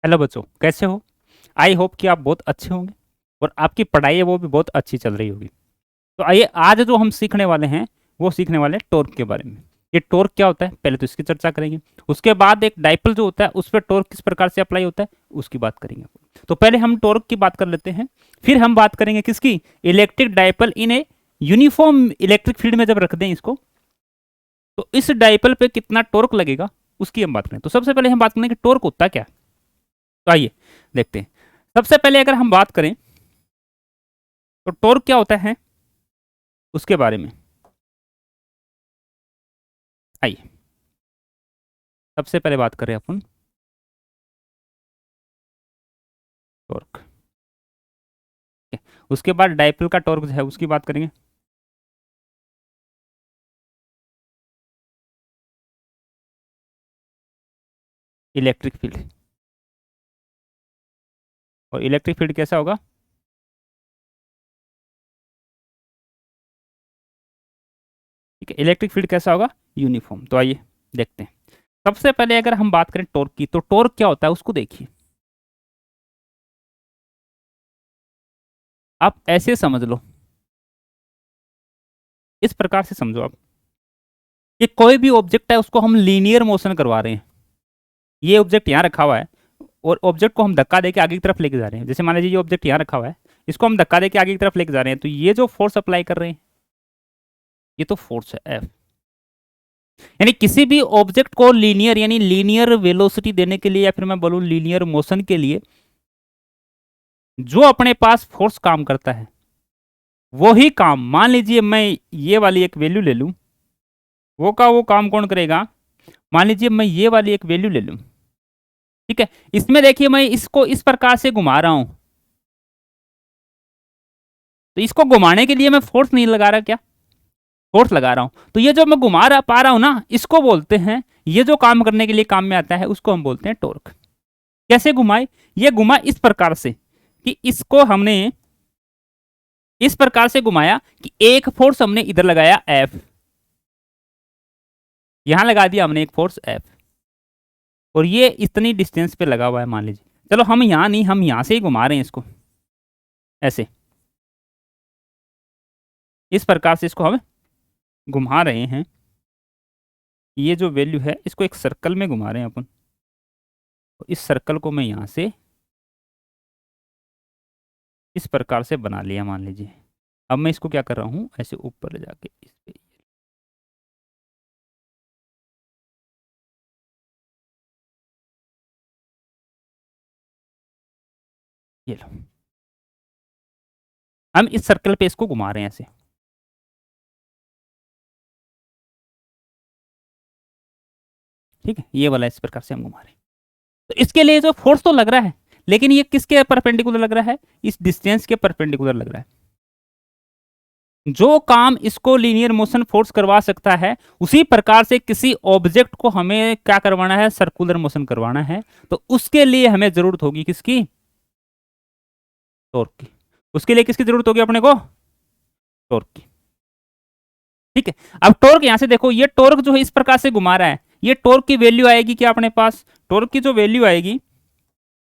Hello बच्चों, कैसे हो? आई होप कि आप बहुत अच्छे होंगे और आपकी पढ़ाई है वो भी बहुत अच्छी चल रही होगी। तो आइए, आज जो हम सीखने वाले हैं वो सीखने वाले हैं टॉर्क के बारे में। ये टॉर्क क्या होता है पहले तो इसकी चर्चा करेंगे। उसके बाद एक डाइपोल जो होता है उस पर टॉर्क किस प्रकार से अप्लाई होता है उसकी बात करेंगे। तो पहले हम टॉर्क की बात कर लेते हैं, फिर हम बात करेंगे किसकी, electric dipole in a uniform electric field में जब रख दें इसको, तो इस डाइपोल पे कितना टॉर्क लगेगा उसकी हम बात करें। तो सबसे पहले हम बात करें कि टॉर्क होता क्या है। तो आइए देखते हैं। सबसे पहले अगर हम बात करें तो टॉर्क क्या होता है उसके बारे में। आइए सबसे पहले बात करें अपन टॉर्क, उसके बाद डाइपोल का टॉर्क जो है उसकी बात करेंगे। इलेक्ट्रिक फील्ड, और इलेक्ट्रिक फील्ड कैसा होगा, ठीक है, इलेक्ट्रिक फील्ड कैसा होगा, यूनिफॉर्म। तो आइए देखते हैं। सबसे पहले अगर हम बात करें टॉर्क की, तो टॉर्क क्या होता है उसको देखिए। आप ऐसे समझ लो, इस प्रकार से समझो आप, कि कोई भी ऑब्जेक्ट है उसको हम लीनियर मोशन करवा रहे हैं। ये ऑब्जेक्ट यहाँ रखा हुआ है और ऑब्जेक्ट को हम धक्का देके आगे की तरफ लेके जा रहे हैं। जैसे मान लीजिए ये ऑब्जेक्ट यहाँ रखा हुआ है, इसको हम धक्का देके आगे की तरफ लेके जा रहे हैं, तो ये जो फोर्स अप्लाई कर रहे हैं ये तो फोर्स है एफ। यानी किसी भी ऑब्जेक्ट को लीनियर यानी लीनियर वेलोसिटी देने के लिए, या फिर मैं बोलूं लीनियर मोशन के लिए, जो अपने पास फोर्स काम करता है वही काम, मान लीजिए मैं ये वाली एक वैल्यू ले लूं, वो काम कौन करेगा। मान लीजिए मैं ये वाली एक वैल्यू ले लूं, ठीक है, इसमें देखिए मैं इसको इस प्रकार से घुमा रहा हूं, तो इसको घुमाने के लिए मैं फोर्स नहीं लगा रहा क्या, फोर्स लगा रहा हूं। तो ये जो मैं घुमा रहा पा रहा हूं ना, इसको बोलते हैं, ये जो काम करने के लिए काम में आता है उसको हम बोलते हैं टॉर्क। कैसे घुमाए, ये घुमा इस प्रकार से कि इसको हमने इस प्रकार से घुमाया कि एक फोर्स हमने इधर लगाया एफ, यहां लगा दिया हमने एक फोर्स एफ, और ये इतनी डिस्टेंस पे लगा हुआ है मान लीजिए। चलो हम यहां नहीं, हम यहां से ही घुमा रहे हैं इसको, ऐसे इस प्रकार से इसको हम घुमा रहे हैं। ये जो वैल्यू है इसको एक सर्कल में घुमा रहे हैं अपन, तो इस सर्कल को मैं यहां से इस प्रकार से बना लिया मान लीजिए। अब मैं इसको क्या कर रहा हूं, ऐसे ऊपर ले जाके इस पे, ये लो, हम इस सर्कल पे इसको घुमा रहे हैं ऐसे, ठीक है, ये वाला इस प्रकार से हम घुमा रहे हैं। तो इसके लिए जो फोर्स तो लग रहा है, लेकिन ये किसके परपेंडिकुलर लग रहा है, इस डिस्टेंस के परपेंडिकुलर लग रहा है। जो काम इसको लीनियर मोशन फोर्स करवा सकता है, उसी प्रकार से किसी ऑब्जेक्ट को हमें क्या करवाना है, सर्कुलर मोशन करवाना है। तो उसके लिए हमें जरूरत होगी किसकी, टॉर्क की। उसके लिए किसकी जरूरत होगी अपने को, टॉर्क की, ठीक है। अब टॉर्क यहां से देखो, ये टॉर्क जो है इस प्रकार से घुमा रहा है, ये टॉर्क की वैल्यू आएगी क्या अपने पास, टॉर्क की जो वैल्यू आएगी,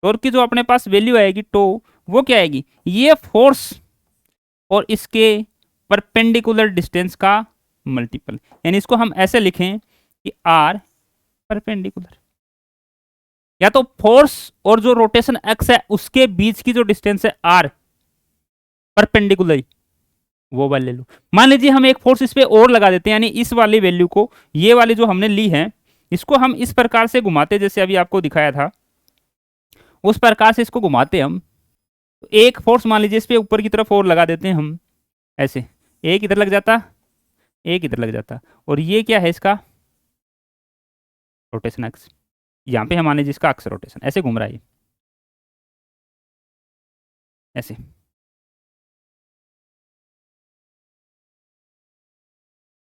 टॉर्क की जो अपने पास वैल्यू आएगी टो, वो क्या आएगी, ये फोर्स और इसके परपेंडिकुलर डिस्टेंस का मल्टीपल। यानी इसको हम ऐसे लिखें कि आर परपेंडिकुलर, या तो फोर्स और जो रोटेशन एक्स है उसके बीच की जो डिस्टेंस है आर परपेंडिकुलर, वो वाली ले लो। मान लीजिए हम एक फोर्स इस पे और लगा देते हैं, यानी इस वाली वैल्यू को, ये वाली जो हमने ली है, इसको हम इस प्रकार से घुमाते, जैसे अभी आपको दिखाया था उस प्रकार से इसको घुमाते हम। एक फोर्स मान लीजिए इस पे ऊपर की तरफ और लगा देते हैं हम, ऐसे एक इधर लग जाता, एक इधर लग जाता, और ये क्या है इसका रोटेशन एक्स, यहाँ पे हम मान लीजिए इसका अक्स रोटेशन ऐसे घूम रहा है, ऐसे।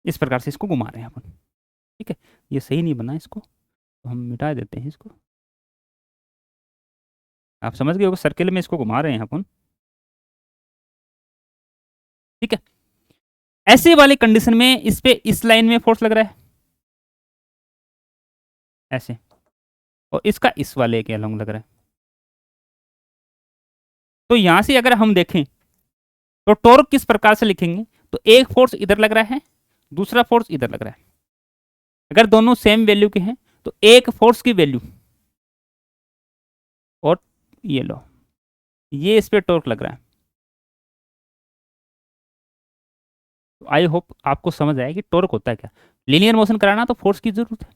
इस प्रकार से इसको घुमा रहे हैं अपन, ठीक है। ये सही नहीं बना, इसको तो हम मिटा देते हैं इसको। आप समझ गए होगा, सर्किल में इसको घुमा रहे हैं अपन, ठीक है। ऐसे वाली कंडीशन में इस पे इस लाइन में फोर्स लग रहा है ऐसे, और इसका इस वाले के अलोंग लग रहा है, तो यहां से अगर हम देखें तो टॉर्क किस प्रकार से लिखेंगे, तो एक फोर्स इधर लग रहा है, दूसरा फोर्स इधर लग रहा है। अगर दोनों सेम वैल्यू के हैं तो एक फोर्स की वैल्यू, और ये लो, ये इस पे टॉर्क लग रहा है। तो आई होप आपको समझ आया कि टॉर्क होता है क्या। लीनियर मोशन कराना तो फोर्स की जरूरत है,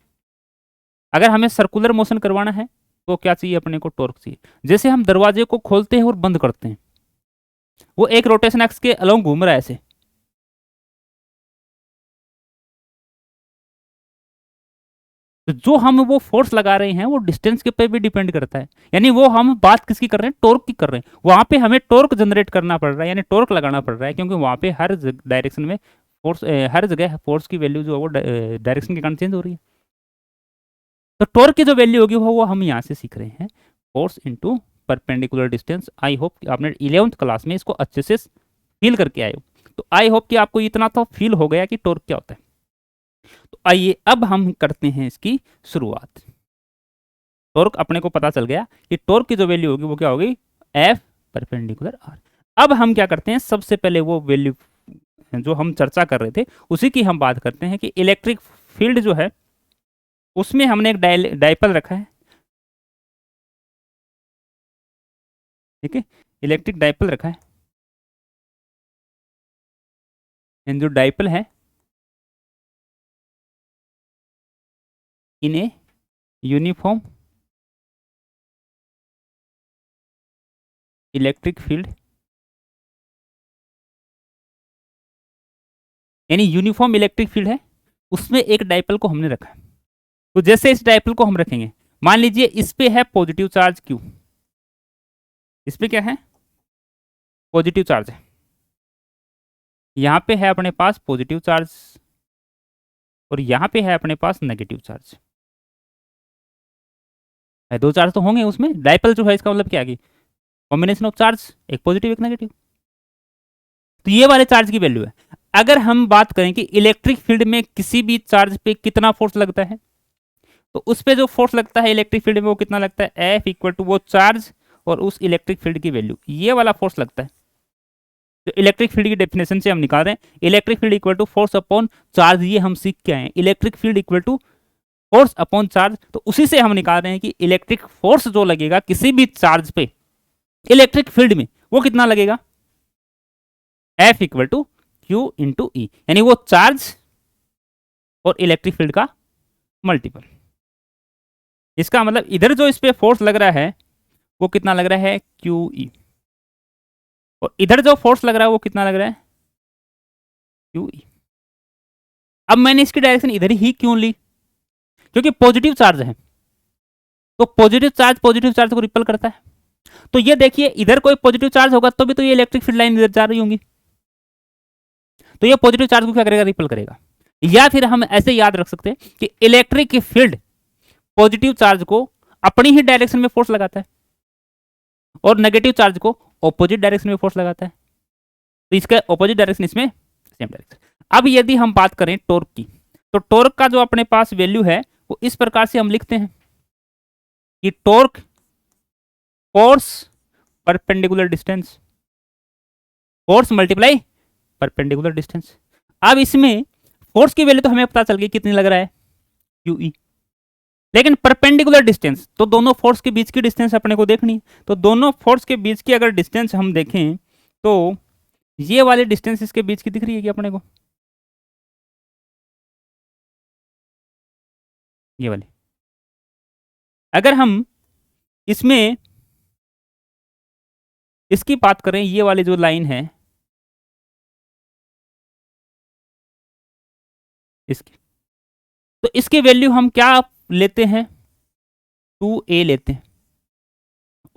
अगर हमें सर्कुलर मोशन करवाना है तो क्या चाहिए अपने को, टॉर्क चाहिए। जैसे हम दरवाजे को खोलते हैं और बंद करते हैं, वो एक रोटेशन एक्स के अलोंग घूम रहा है ऐसे, तो जो हम वो फोर्स लगा रहे हैं वो डिस्टेंस के पे भी डिपेंड करता है। यानी वो हम बात किसकी कर रहे हैं, टॉर्क की कर रहे हैं। वहां पे हमें टॉर्क जनरेट करना पड़ रहा है, यानी टॉर्क लगाना पड़ रहा है, क्योंकि वहां पे हर डायरेक्शन में फोर्स, हर जगह फोर्स की वैल्यू जो है वो डायरेक्शन के कारण चेंज हो रही है। तो टॉर्क की जो वैल्यू होगी वो हम यहाँ से सीख रहे हैं, force into perpendicular distance. I hope कि आपने 11th क्लास में इसको अच्छे से फील करके आए हो। तो आई होप कि आपको इतना तो फील हो गया कि टॉर्क क्या होता है। तो आइए अब हम करते हैं इसकी शुरुआत। टॉर्क अपने को पता चल गया कि टॉर्क की जो वैल्यू होगी वो क्या होगी, एफ परपेंडिकुलर आर। अब हम क्या करते हैं, सबसे पहले वो वैल्यू जो हम चर्चा कर रहे थे उसी की हम बात करते हैं कि इलेक्ट्रिक फील्ड जो है उसमें हमने एक डाइपल रखा है, ठीक है, इलेक्ट्रिक डाइपल रखा है। एंड जो डाइपल है इन ए यूनिफॉर्म इलेक्ट्रिक फील्ड, यानी यूनिफॉर्म इलेक्ट्रिक फील्ड है, उसमें एक डाइपल को हमने रखा है। तो जैसे इस डाइपल को हम रखेंगे, मान लीजिए इस पे है पॉजिटिव चार्ज क्यू, इस पे क्या है, पॉजिटिव चार्ज है, यहां पे है अपने पास पॉजिटिव चार्ज, और यहां पे है अपने पास नेगेटिव चार्ज है। दो चार्ज तो होंगे उसमें, डाइपल जो है इसका मतलब क्या है, कॉम्बिनेशन ऑफ चार्ज, एक पॉजिटिव एक नेगेटिव। तो ये वाले चार्ज की वैल्यू है। अगर हम बात करें कि इलेक्ट्रिक फील्ड में किसी भी चार्ज पे कितना फोर्स लगता है, तो उस पे जो फोर्स लगता है इलेक्ट्रिक फील्ड में वो कितना लगता है, एफ इक्वल टू वो चार्ज और उस इलेक्ट्रिक फील्ड की वैल्यू, ये वाला फोर्स लगता है। तो इलेक्ट्रिक फील्ड की डेफिनेशन से हम निकाल रहे हैं electric field equal to force upon charge, ये हम सीख के आए हैं, electric field equal to force upon charge. तो उसी से हम निकाल रहे हैं कि इलेक्ट्रिक फोर्स जो लगेगा किसी भी चार्ज पे इलेक्ट्रिक फील्ड में वो कितना लगेगा, F equal to Q into E, यानी वो चार्ज और इलेक्ट्रिक फील्ड का मल्टीपल। इसका मतलब इधर जो इस पे फोर्स लग रहा है वो कितना लग रहा है, क्यू ई, और इधर जो फोर्स लग रहा है वो कितना लग रहा है, क्यू ई। अब मैंने इसकी डायरेक्शन इधर ही क्यों ली, क्योंकि पॉजिटिव चार्ज है, तो पॉजिटिव चार्ज को रिपल करता है। तो ये देखिए इधर कोई पॉजिटिव चार्ज होगा तो भी तो ये इलेक्ट्रिक फील्ड लाइन इधर जा रही होंगी, तो ये पॉजिटिव चार्ज को क्या करेगा, रिपल करेगा। या फिर हम ऐसे याद रख सकते हैं कि इलेक्ट्रिक फील्ड पॉजिटिव चार्ज को अपनी ही डायरेक्शन में फोर्स लगाता है और नेगेटिव चार्ज को ऑपोजिट डायरेक्शन में फोर्स लगाता है। तो इसका ऑपोजिट डायरेक्शन इसमें सेम डायरेक्शन। अब यदि हम बात करें टॉर्क की, तो टॉर्क का जो अपने पास वैल्यू है वो इस प्रकार से हम लिखते हैं कि torque force perpendicular distance, force multiply perpendicular distance. अब इसमें फोर्स की वैल्यू तो हमें पता चल गई कितनी लग रहा है, क्यू ई, लेकिन परपेंडिकुलर डिस्टेंस तो दोनों फोर्स के बीच की डिस्टेंस अपने को देखनी है। तो दोनों फोर्स के बीच की अगर डिस्टेंस हम देखें तो ये वाली डिस्टेंस इसके बीच की दिख रही है कि अपने को, ये वाली। अगर हम इसमें इसकी बात करें, ये वाली जो लाइन है इसकी, तो इसकी वैल्यू हम क्या लेते हैं, 2a लेते हैं।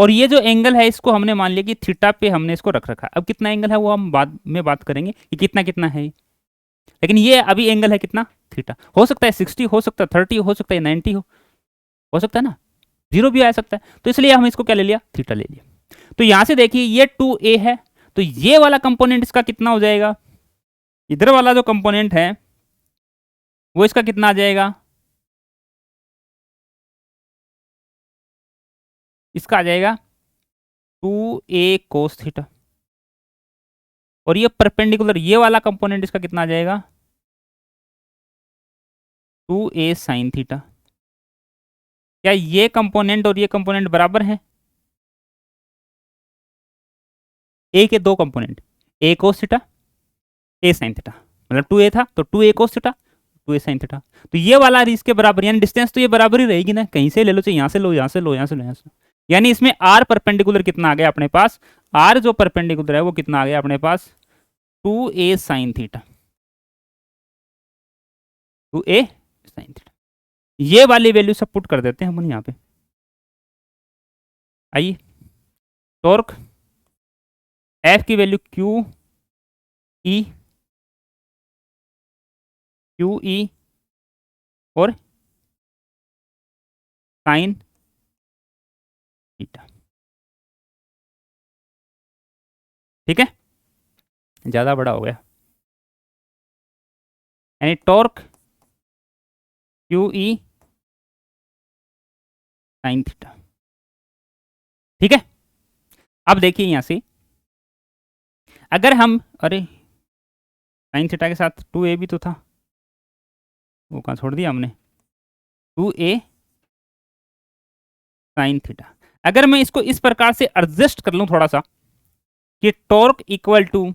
और ये जो एंगल है इसको हमने मान लिया कि थीटा पे हमने इसको रख रखा है। अब कितना एंगल है वो हम बाद में बात करेंगे कि कितना कितना है, लेकिन ये अभी एंगल है कितना, थीटा। हो सकता है 60, हो सकता है 30, हो सकता है 90, हो सकता है ना, जीरो भी आ सकता है। तो इसलिए हम इसको क्या ले लिया, थीटा ले लिया। तो यहां से देखिए ये 2a है, तो ये वाला कंपोनेंट इसका कितना हो जाएगा, इधर वाला जो कंपोनेंट है वो इसका कितना आ जाएगा, इसका आ जाएगा 2a कोस थीटा, और ये परपेंडिकुलर ये वाला कंपोनेंट इसका कितना आ जाएगा 2a साइन थीटा। क्या ये कंपोनेंट और ये कंपोनेंट बराबर है? ए के दो कंपोनेंट, ए कोस थीटा ए साइन थीटा, मतलब 2a था तो 2a cos theta 2a sine theta, तो ये वाला इसके बराबर, यानी डिस्टेंस तो ये बराबर ही रहेगी ना, कहीं से ले लो, चाहे यहाँ से लो, यहाँ से लो, यहाँ से लो, यहाँ से लो। यानी इसमें आर परपेंडिकुलर कितना आ गया अपने पास, आर जो परपेंडिकुलर है वो कितना आ गया अपने पास 2a sine theta, 2a sign theta. ये वाली वैल्यू सब पुट कर देते हैं हम यहाँ पे। आइए, टॉर्क एफ की वैल्यू क्यू ई और साइन थीटा, ठीक है, ज्यादा बड़ा हो गया, यानी torque Q E sine theta, ठीक है। अब देखिए यहां से अगर हम, अरे साइन थीटा के साथ 2a भी तो था, वो कहाँ छोड़ दिया हमने, 2a साइन थीटा। अगर मैं इसको इस प्रकार से एडजस्ट कर लूं थोड़ा सा कि torque equal to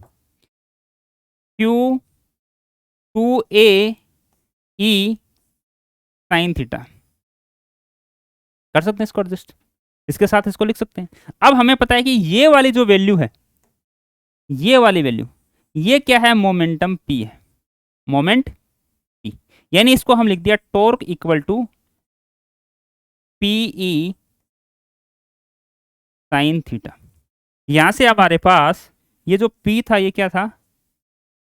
Q 2a E sine theta, कर सकते हैं इसको एडजस्ट, इसके साथ इसको लिख सकते हैं। अब हमें पता है कि ये वाली जो वैल्यू है, ये वाली वैल्यू, ये क्या है, मोमेंटम p है, मोमेंट p, यानी इसको हम लिख दिया torque equal to P E sine theta. यहां से अब हमारे पास ये जो p था ये क्या था,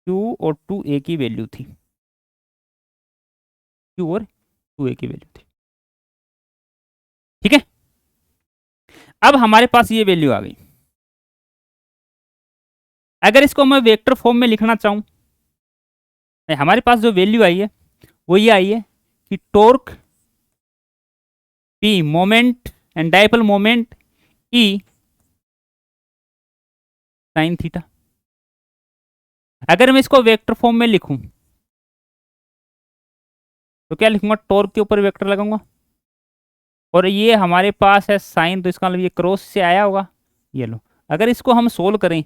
q और 2a की वैल्यू थी, q और 2a की वैल्यू थी, ठीक है। अब हमारे पास ये वैल्यू आ गई। अगर इसको मैं वेक्टर फॉर्म में लिखना चाहूं, हमारे पास जो वैल्यू आई है वो ये आई है कि torque P moment and dipole moment E sine theta. अगर मैं इसको वेक्टर फॉर्म में लिखूं तो क्या लिखूंगा, टॉर्क के ऊपर वेक्टर लगाऊंगा, और ये हमारे पास है साइन, तो इसका मतलब ये क्रॉस से आया होगा, ये लो। अगर इसको हम सोल्व करें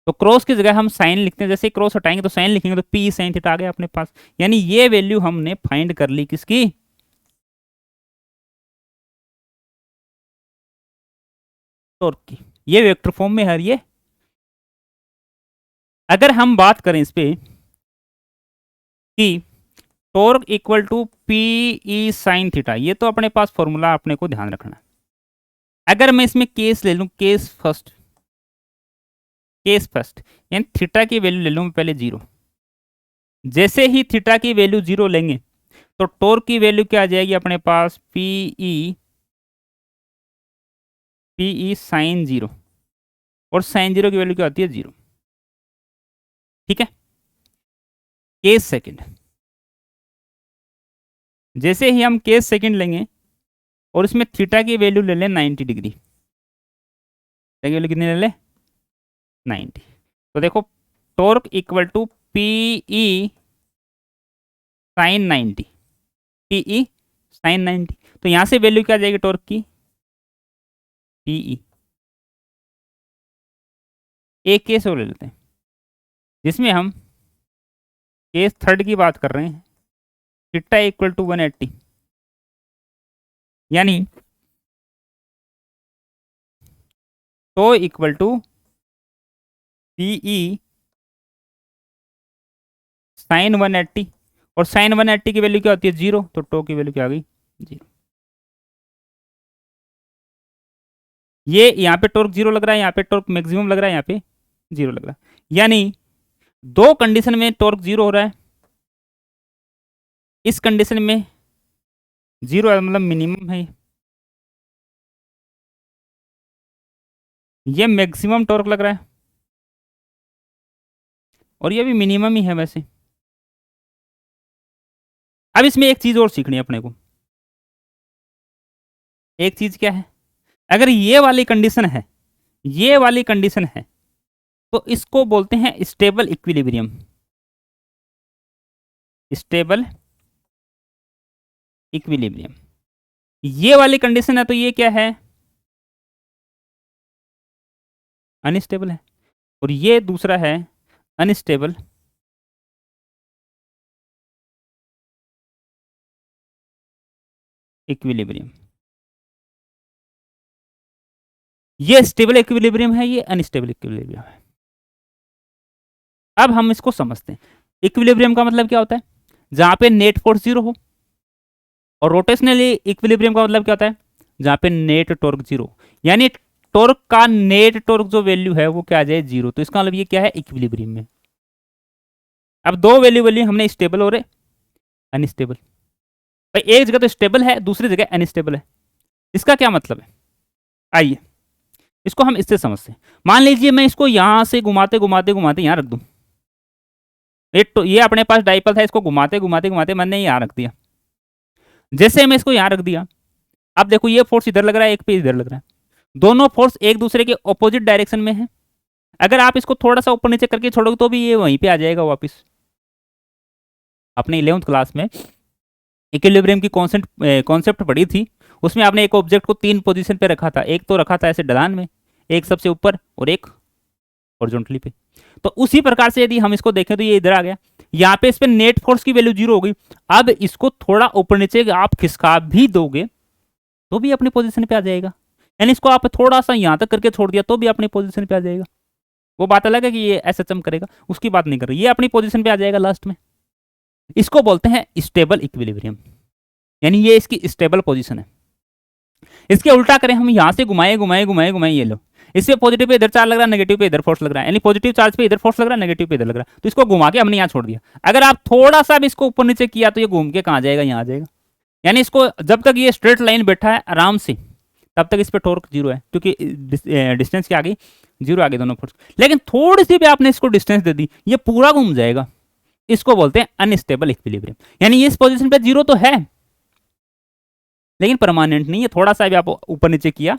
तो क्रॉस की जगह हम साइन लिखते हैं, जैसे ही क्रॉस हटाएंगे तो साइन लिखेंगे, तो पी साइन थीटा आ गया अपने पास। यानी ये वैल्यू हमने फाइंड कर ली किसकी, टॉर्क की। ये वेक्टर फॉर्म में है ये। अगर हम बात करें इस पे कि torque equal to P E sine theta, ये तो अपने पास फॉर्मूला अपने को ध्यान रखना है। अगर मैं इसमें केस ले लूं, केस फर्स्ट, यानी थीटा की वैल्यू ले लूं पहले 0। जैसे ही थीटा की वैल्यू 0 लेंगे तो टॉर्क की वैल्यू क्या आ जाएगी अपने पास, पीई साइन 0, और साइन 0 की वैल्यू क्या होती है 0, ठीक है। केस सेकंड, जैसे ही हम केस सेकंड लेंगे और इसमें थीटा की वैल्यू ले लें 90 डिग्री, थीटा की वैल्यू कितनी ले लें 90, तो देखो torque equal to P E sine 90, P E sine 90, तो यहां से वैल्यू क्या आ जाएगी टॉर्क की, पीई। एक केस और ले लेते हैं जिसमें हम केस थर्ड की बात कर रहे हैं, थीटा इक्वल टू 180, यानी तो इक्वल टू पीई साइन 180, और साइन 180 की वैल्यू क्या होती है 0, तो टो की वैल्यू क्या आ गई 0। ये यहाँ पे टॉर्क 0 लग रहा है, यहाँ पे टॉर्क मैक्सिमम लग रहा है, यहाँ पे 0 लग रहा है, यानी दो कंडीशन में टॉर्क 0 हो रहा है। इस कंडीशन में 0 है मतलब मिनिमम है, ये मैक्सिमम टॉर्क लग रहा है, और ये भी मिनिमम ही है वैसे। अब इसमें एक चीज और सीखनी है अपने को। एक चीज क्या है, अगर ये वाली कंडीशन है, ये वाली कंडीशन है, तो इसको बोलते हैं स्टेबल इक्विलिब्रियम। स्टेबल इक्विलिब्रियम, ये वाली कंडीशन है तो ये क्या है, अनस्टेबल है, और ये दूसरा है अनस्टेबल इक्विलिब्रियम। ये स्टेबल इक्विलिब्रियम है, ये अनस्टेबल इक्विलिब्रियम है। अब हम इसको समझते हैं। इक्विलिब्रियम का मतलब क्या होता है, जहां पे नेट फोर्स जीरो हो, और रोटेशनल इक्विलिब्रियम का मतलब क्या होता है, जहां पे नेट टॉर्क जीरो, यानी टॉर्क का नेट टॉर्क जो वैल्यू है वो क्या आ जाए, जीरो। तो इसका मतलब ये क्या है, इक्विलिब्रियम में। अब दो वैल्यू वैल्यू हमने स्टेबल और अनस्टेबल। भाई एक जगह तो स्टेबल है, दूसरी जगह अनस्टेबल है, इसका क्या मतलब है, आइए इसको हम इससे समझते हैं। मान लीजिए मैं इसको यहां से घुमाते घुमाते घुमाते यहां रख दूं, तो ये अपने पास डाइपल था, इसको घुमाते घुमाते घुमाते मैंने यहां रख दिया। जैसे मैं इसको यहां रख दिया, अब देखो ये फोर्स इधर लग रहा है, एक पे इधर लग रहा है, दोनों फोर्स एक दूसरे के ऑपोजिट डायरेक्शन में है। अगर आप इसको थोड़ा सा ऊपर नीचे करके छोड़ोगे तो भी ये वहीं पे आ जाएगा वापस। अपने 11th क्लास में इक्विलिब्रियम की कॉन्सेप्ट पढ़ी थी, उसमें आपने एक ऑब्जेक्ट को 3 पोजीशन पे रखा था, एक तो रखा था ऐसे ढलान में, एक सबसे ऊपर, और एक हॉरिजॉन्टली पे। तो उसी प्रकार से यदि हम इसको देखें तो ये इधर आ गया, यहाँ पे इस पे नेट फोर्स की वैल्यू जीरो हो गई। अब इसको थोड़ा ऊपर नीचे आप खिसका भी दोगे तो भी अपनी पोजीशन पे आ जाएगा, यानी इसको आप थोड़ा सा यहाँ तक करके छोड़ दिया तो भी अपनी पोजीशन पे आ जाएगा। वो बात अलग है कि ये एसएचएम करेगा, उसकी बात नहीं कर रही, ये अपनी पोजीशन पे आ जाएगा लास्ट में। इसको बोलते हैं स्टेबल इक्विलिब्रियम, यानी ये इसकी स्टेबल पोजीशन है। इसके उल्टा करें हम, यहां से घुमाए घुमाए घुमाए घुमाए, ये लो, इससे पॉजिटिव पे इधर चार्ज लग रहा है, नेगेटिव पे इधर फोर्स लग रहा है, यानी पॉजिटिव चार्ज पे इधर फोर्स लग रहा है, नेगेटिव पे इधर लग रहा है, तो इसको घुमा के हमने यहाँ छोड़ दिया। अगर आप थोड़ा सा भी इसको ऊपर नीचे किया तो ये घूम के कहाँ जाएगा, यहाँ आ जाएगा। यानी इसको जब तक ये स्ट्रेट लाइन बैठा है आराम से, तब तक इस पर टॉर्क जीरो है, क्योंकि डिस्टेंस क्या आ गई, जीरो आ गई दोनों फोर्स। लेकिन थोड़ी सी भी आपने इसको डिस्टेंस दे दी, ये पूरा घूम जाएगा। इसको बोलते हैं अनस्टेबल इक्विलिब्रियम, यानी इस पोजीशन पे जीरो तो है लेकिन परमानेंट नहीं है, थोड़ा सा भी आप ऊपर नीचे किया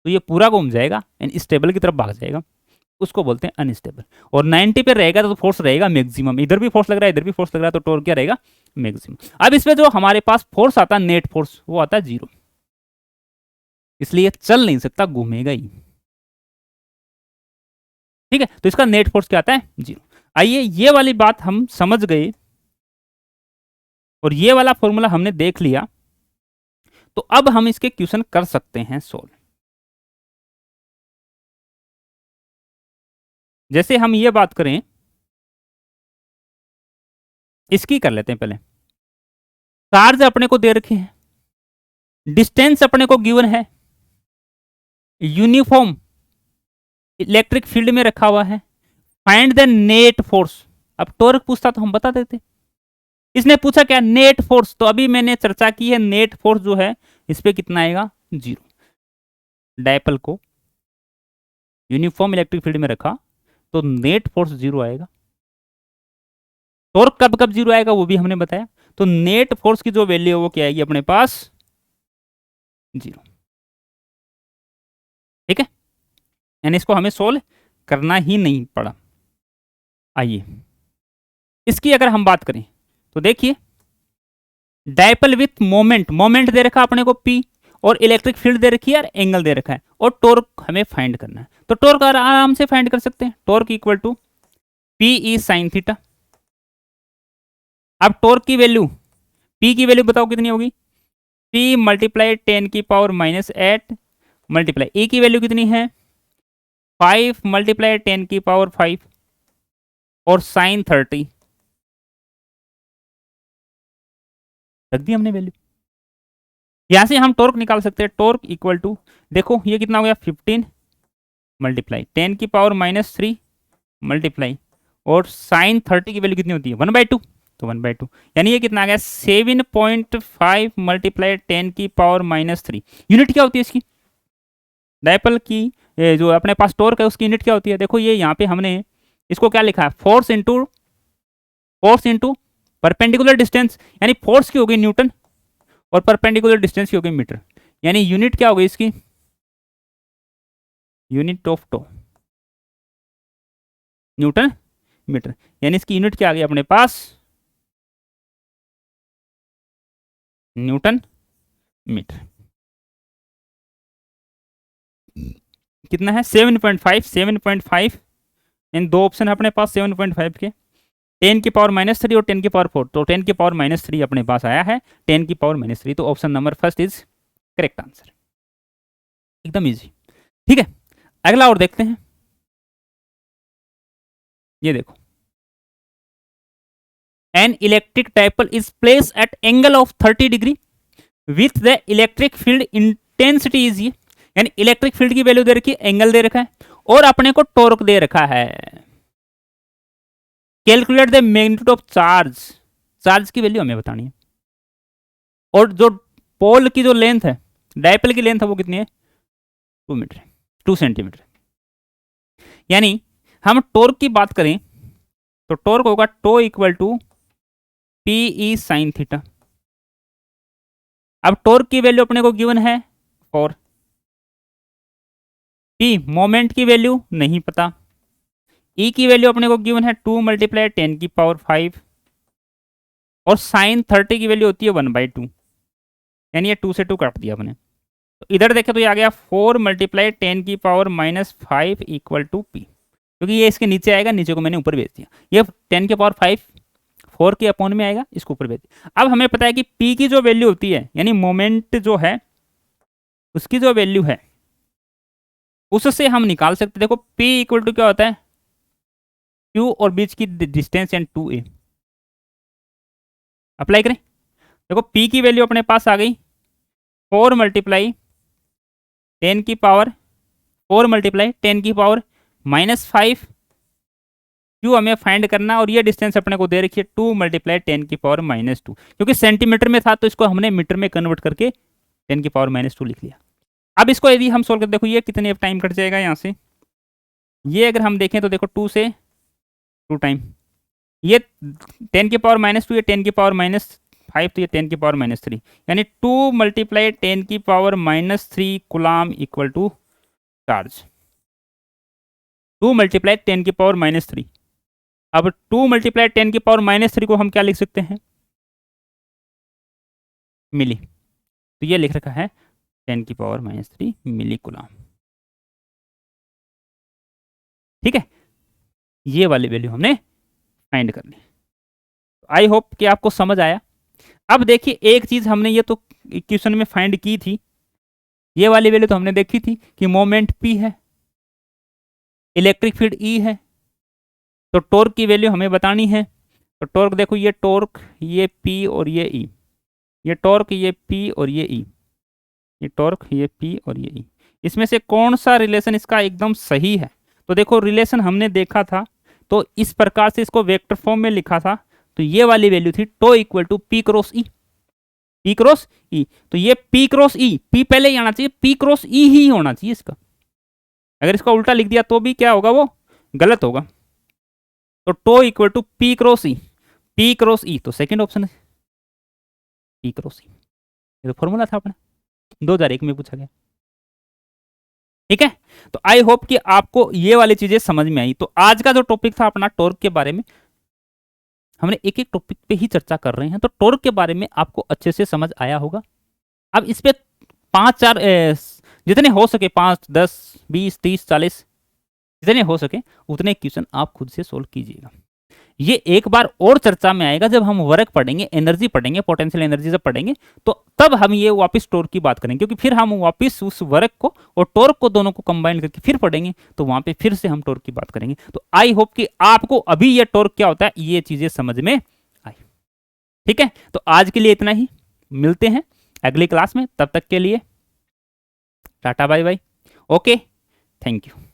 तो ये पूरा घूम जाएगा, यानी स्टेबल की तरफ भाग जाएगा, उसको बोलते हैं अनस्टेबल। और 90 पे रहेगा तो फोर्स रहेगा मैक्सिमम, इधर भी फोर्स लग रहा है इधर भी फोर्स लग रहा है, तो टॉर्क क्या रहेगा, मैक्सिमम। अब इसमें जो हमारे पास फोर्स आता है नेट फोर्स, वो आता है जीरो, इसलिए चल नहीं सकता, घूमेगा ही। ठीक है, तो इसका नेट फोर्स क्या आता है, जीरो। आइए ये वाली बात हम समझ गए और ये वाला फॉर्मूला हमने देख लिया, तो अब हम इसके क्वेश्चन कर सकते हैं सोल्व। जैसे हम ये बात करें, इसकी कर लेते हैं पहले। चार्ज अपने को दे रखे हैं, डिस्टेंस अपने को गिवन है, यूनिफॉर्म इलेक्ट्रिक फील्ड में रखा हुआ है, फाइंड द नेट फोर्स। अब टॉर्क पूछता तो हम बता देते, इसने पूछा क्या, नेट फोर्स, तो अभी मैंने चर्चा की है नेट फोर्स जो है इस पे कितना आएगा, जीरो। डायपोल को यूनिफॉर्म इलेक्ट्रिक फील्ड में रखा तो नेट फोर्स जीरो आएगा। टॉर्क कब कब जीरो आएगा वो भी हमने बताया, तो नेट फोर्स की जो वैल्यू है वो क्या आएगी अपने पास, जीरो। ठीक है, यानी इसको हमें सोल्व करना ही नहीं पड़ा। आइए इसकी अगर हम बात करें तो देखिए, डायपोल विथ मोमेंट, मोमेंट दे रखा अपने को P, और इलेक्ट्रिक फील्ड दे रखी है और एंगल दे रखा है, और टॉर्क हमें फाइंड करना है। तो टॉर्क आराम से फाइंड कर सकते हैं, torque equal to P E sine theta. अब टॉर्क की वैल्यू, P की वैल्यू बताओ कितनी होगी, P मल्टीप्लाई 10 की पावर -8 मल्टीप्लाई E की वैल्यू कितनी है 5 मल्टीप्लाई 10 की पावर 5 और साइन 30 रख दी हमने वैल्यू। यहां से हम टॉर्क निकाल सकते हैं, टॉर्क इक्वल टू, देखो ये कितना हो गया 15 मल्टीप्लाई 10 की पावर -3 मल्टीप्लाई, और साइन 30 की वैल्यू कितनी होती है 1/2, तो 1/2, यानी ये कितना आ गया 7.5 मल्टीप्लाई 10 की पावर -3। यूनिट क्या होती है इसकी, डायपोल की जो अपने पास टॉर्क है उसकी यूनिट क्या होती है, देखो ये यहाँ पे हमने इसको क्या लिखा है, फोर्स इंटू परपेंडिकुलर डिस्टेंस, यानी फोर्स की होगी न्यूटन और परपेंडिकुलर डिस्टेंस की होगी मीटर, यानी यूनिट क्या होगी इसकी unit of tau, newton metre, यानी इसकी यूनिट क्या आ गई अपने पास, न्यूटन मीटर। कितना है 7.5, 7.5 इन दो ऑप्शन है अपने पास 7.5 के, 10⁻³ और 10⁻⁴, तो 10⁻³ अपने पास आया है, 10⁻⁻3, तो option number first is correct answer, एकदम इजी। ठीक है, अगला और देखते हैं, ये देखो, an electric dipole is place at angle of 30 degree with the electric field intensity is, ये यानी इलेक्ट्रिक फील्ड की वैल्यू दे रखी है, एंगल दे रखा है, और अपने को टॉर्क दे रखा है। Calculate the magnitude of charge, charge की वैल्यू हमें बतानी है, और जो पोल की जो लेंथ है, डाइपोल की लेंथ है वो कितनी है, 2 मीटर, 2 सेंटीमीटर। यानी हम टॉर्क की बात करें तो टॉर्क होगा tau equal to P sine theta. अब टॉर्क की वैल्यू अपने को गिवन है 4, पी मोमेंट की वैल्यू नहीं पता, ई की वैल्यू अपने को गिवन है 2 × 10⁵, और साइन 30 की वैल्यू होती है 1/2, यानी ये 2 से 2 काट दिया अपने, तो इधर देखें तो ये आ गया 4 × 10⁻⁵ इक्वल टू पी, क्योंकि ये इसके नीचे आएगा, नीचे को मैंने ऊपर भेज दिया, ये 10⁵ 4 के अपॉन में आएगा, इसको ऊपर भेज दिया। अब हमें पता है कि पी की जो वैल्यू होती है, यानी मोमेंट जो है उसकी जो वैल्यू है उससे हम निकाल सकते, देखो P इक्वल टू क्या होता है, Q और बीच की डिस्टेंस एंड 2a, अप्लाई करें, देखो P की वैल्यू अपने पास आ गई 4 × 10⁻⁵, Q हमें फाइंड करना, और ये डिस्टेंस अपने को दे रखी है 2 × 10⁻², क्योंकि सेंटीमीटर में था तो इसको हमने मीटर में कन्वर्ट करके 10⁻² लिख लिया। अब इसको यदि हम सोल्व करते, देखो ये कितने टाइम कट जाएगा यहाँ से, ये अगर हम देखें तो देखो 2 से 2 टाइम, ये 10⁻², ये 10⁻⁵, तो ये 10⁻3, यानी 2 × 10⁻³ कूलाम इक्वल टू चार्ज, 2 × 10⁻3। अब 2 × 10⁻³ को हम क्या लिख सकते हैं, मिली, तो ये लिख रखा है 10⁻³ मिली कूलाम। ठीक है, ये वाली वैल्यू हमने फाइंड करनी। आई होप कि आपको समझ आया। अब देखिए एक चीज हमने ये तो इक्वेशन में फाइंड की थी, ये वाली वैल्यू तो हमने देखी थी कि मोमेंट P है, इलेक्ट्रिक फील्ड E है, तो टॉर्क की वैल्यू हमें बतानी है। तो टॉर्क देखो, ये टॉर्क, ये P और ये E, ये टॉर्क, ये P और ये E, ये टॉर्क, ये P और ये E, इसमें से कौन सा रिलेशन इसका एकदम सही है। तो देखो रिलेशन हमने देखा था, तो इस प्रकार से इसको वेक्टर फॉर्म में लिखा था, तो ये वाली वैल्यू थी tau equal to P × E, P × E, तो ये P × E, P पहले ही आना चाहिए, P × E ही होना चाहिए इसका, अगर इसका उल्टा लिख दिया तो भी क्या होगा, वो गलत होगा। तो tau equal to P × E, P × E, तो सेकेंड ऑप्शन है P × E, ये तो फॉर्मूला था अपना, 2001 में पूछा गया। ठीक है, तो आई होप कि आपको ये वाली चीजें समझ में आई। तो आज का जो टॉपिक था अपना टॉर्क के बारे में, हमने एक एक टॉपिक पे ही चर्चा कर रहे हैं, तो टॉर्क के बारे में आपको अच्छे से समझ आया होगा। अब इस पे 5-4 जितने हो सके, 5, 10, 20, 30, 40 जितने हो सके उतने क्वेश्चन आप खुद से सोल्व कीजिएगा। ये एक बार और चर्चा में आएगा जब हम वर्क पढ़ेंगे, एनर्जी पढ़ेंगे, पोटेंशियल एनर्जी जब पढ़ेंगे, तो तब हम ये वापस टॉर्क की बात करेंगे, क्योंकि फिर हम वापस उस वर्क को और टॉर्क को दोनों को कंबाइन करके फिर पढ़ेंगे, तो वहां पे फिर से हम टॉर्क की बात करेंगे। तो आई होप कि आपको अभी ये टॉर्क क्या होता है ये चीजें समझ में आई। ठीक है, तो आज के लिए इतना ही, मिलते हैं अगली क्लास में, तब तक के लिए ta-ta bye bye, okay, thank you.